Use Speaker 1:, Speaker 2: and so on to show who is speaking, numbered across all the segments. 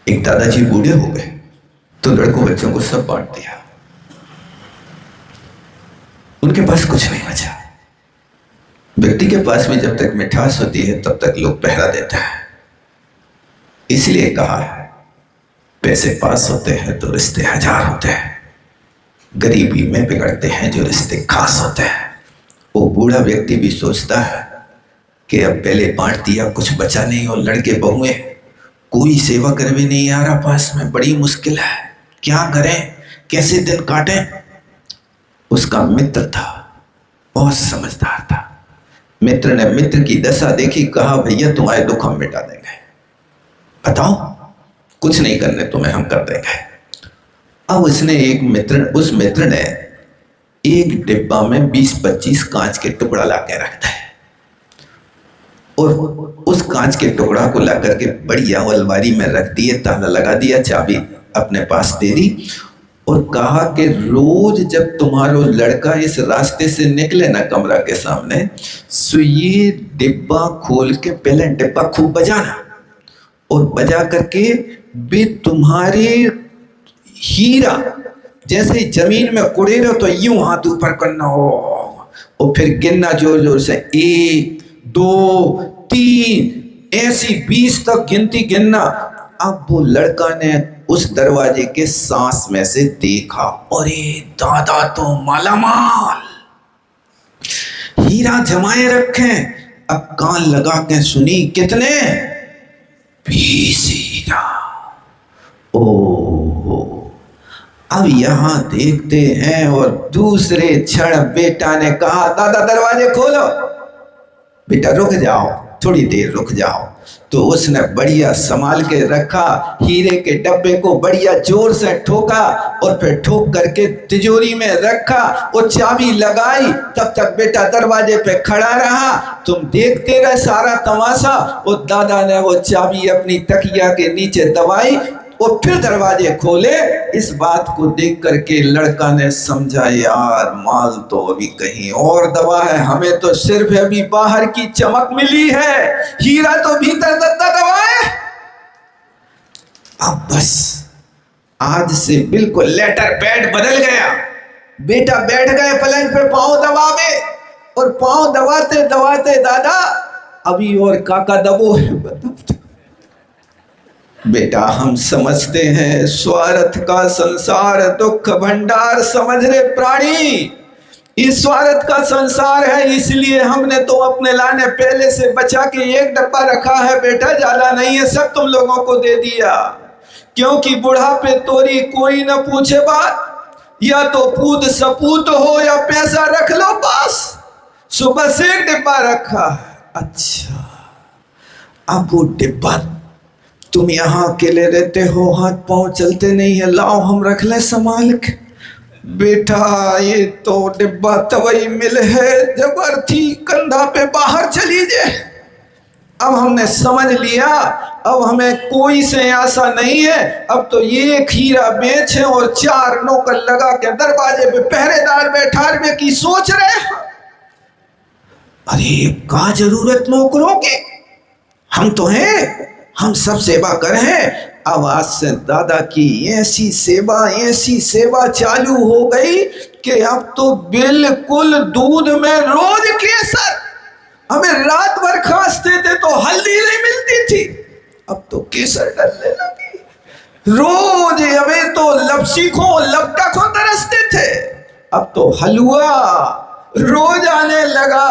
Speaker 1: एक दादाजी बूढ़े हो गए तो लड़कों बच्चों को सब बांट दिया। उनके पास कुछ नहीं बचा। व्यक्ति के पास में जब तक मिठास होती है तब तक लोग पहरा देते हैं। इसलिए कहा है पैसे पास होते हैं तो रिश्ते हजार होते हैं, गरीबी में बिगड़ते हैं जो रिश्ते खास होते हैं। वो बूढ़ा व्यक्ति भी सोचता है कि अब पहले बांट दिया, कुछ बचा नहीं, और लड़के बहुए कोई सेवा कर भी नहीं आ रहा पास में, बड़ी मुश्किल है, क्या करें, कैसे दिन काटें। उसका मित्र था, बहुत समझदार था। मित्र ने मित्र की दशा देखी, कहा भैया तुम्हारे दुख हम मिटा देंगे, बताओ, कुछ नहीं करने तुम्हें, हम कर देंगे। अब उस मित्र ने एक डिब्बा में 20-25 कांच के टुकड़ा लाके रखता है, और उस कांच के टुकड़ा को ला करके बढ़िया अलमारी में रख दिए, ताला लगा दिया, चाबी अपने पास दे दी, और कहा कि रोज जब तुम्हारा लड़का इस रास्ते से निकले ना कमरा के सामने, सो ये डिब्बा खोल के पहले डिब्बा खूब बजाना, और बजा करके भी तुम्हारे हीरा जैसे जमीन में कुड़ेरो तो यूं हाथ ऊपर करना हो, और फिर गिनना जोर जोर से, 1 2 3, ऐसी 20 तक गिनती गिनना। अब वो लड़का ने उस दरवाजे के सांस में से देखा, अरे दादा तो मालामाल, हीरा जमाए रखे। अब कान लगा के सुनी, कितने? 20 हीरा। ओ, अब यहां देखते हैं, और दूसरे क्षण बेटा ने कहा, दादा दरवाजे खोलो। बेटा रुक जाओ, थोड़ी देर रुक जाओ। तो उसने बढ़िया संभाल के रखा, हीरे के डब्बे को बढ़िया जोर से ठोका, और फिर ठोक करके तिजोरी में रखा, और चाबी लगाई। तब तक बेटा दरवाजे पे खड़ा रहा, तुम देखते रहे सारा तमाशा। और दादा ने वो चाबी अपनी तकिया के नीचे दबाई, और फिर दरवाजे खोले। इस बात को देख करके लड़का ने समझा, यार माल तो अभी कहीं और दबा है, हमें तो सिर्फ अभी बाहर की चमक मिली है, हीरा तो भीतर दबा है। अब बस आज से बिल्कुल लेटर पैड बदल गया। बेटा बैठ गए पलंग पे, पांव दबावे, और पांव दबाते दबाते, दादा अभी और काका दबो है। बेटा हम समझते हैं स्वार्थ का संसार दुख भंडार, समझ रे प्राणी, इस स्वार्थ का संसार है, इसलिए हमने तो अपने लाने पहले से बचा के एक डब्बा रखा है। बेटा जाला नहीं है, सब तुम लोगों को दे दिया, क्योंकि बुढ़ापे तोरी कोई न पूछे बात, या तो पूत सपूत हो या पैसा रख लो पास। सुबह से एक डिब्बा रखा। अच्छा, अब वो डिब्बा, तुम यहाँ अकेले रहते हो, हाथ पांव चलते नहीं है, लाओ हम रख ले संभाल के। बेटा ये तो डिब्बा तवई मिल है, जब अर्थी कंधा पे बाहर चली जाए। अब हमने समझ लिया, अब हमें कोई से आशा नहीं है। अब तो ये खीरा बेच है और 4 नौकर लगा के दरवाजे पे पहरेदार बैठाने की सोच रहे। अरे क्या जरूरत नौकरों की, हम तो हैं, हम सब सेवा कर हैं। अब आज से दादा की ऐसी सेवा चालू हो गई कि अब तो बिल्कुल दूध में रोज केसर, हमें रात भर खांसते थे तो हल्दी नहीं मिलती थी, अब तो केसर डलने लगी। रोज हमें तो लपसी को लपटा को तरसते थे, अब तो हलवा रोज आने लगा।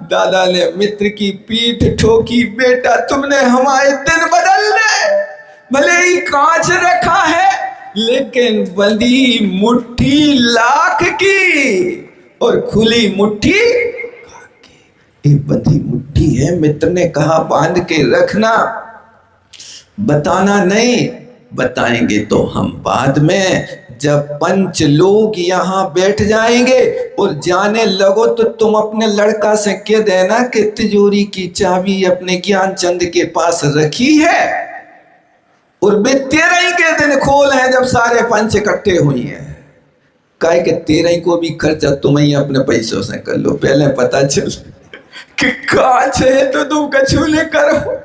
Speaker 1: दादा ने मित्र की पीठ ठोकी, बेटा तुमने हमारे दिन बदल दे, भले ही कांच रखा है लेकिन बंदी मुट्ठी लाख की और खुली मुट्ठी की। बंदी मुट्ठी है, मित्र ने कहा बांध के रखना, बताना नहीं, बताएंगे तो हम बाद में, जब पंच लोग यहाँ बैठ जाएंगे और जाने लगो तो तुम अपने लड़का से कह देना कि तिजोरी की चाबी अपने ज्ञानचंद के पास रखी है, और वे 13 के दिन खोल है जब सारे पंच इकट्ठे हुई हैं। कहे कि 13 को भी खर्चा तुम ही अपने पैसों से कर लो, पहले पता चल कि कांच है तो तुम कछूले करो।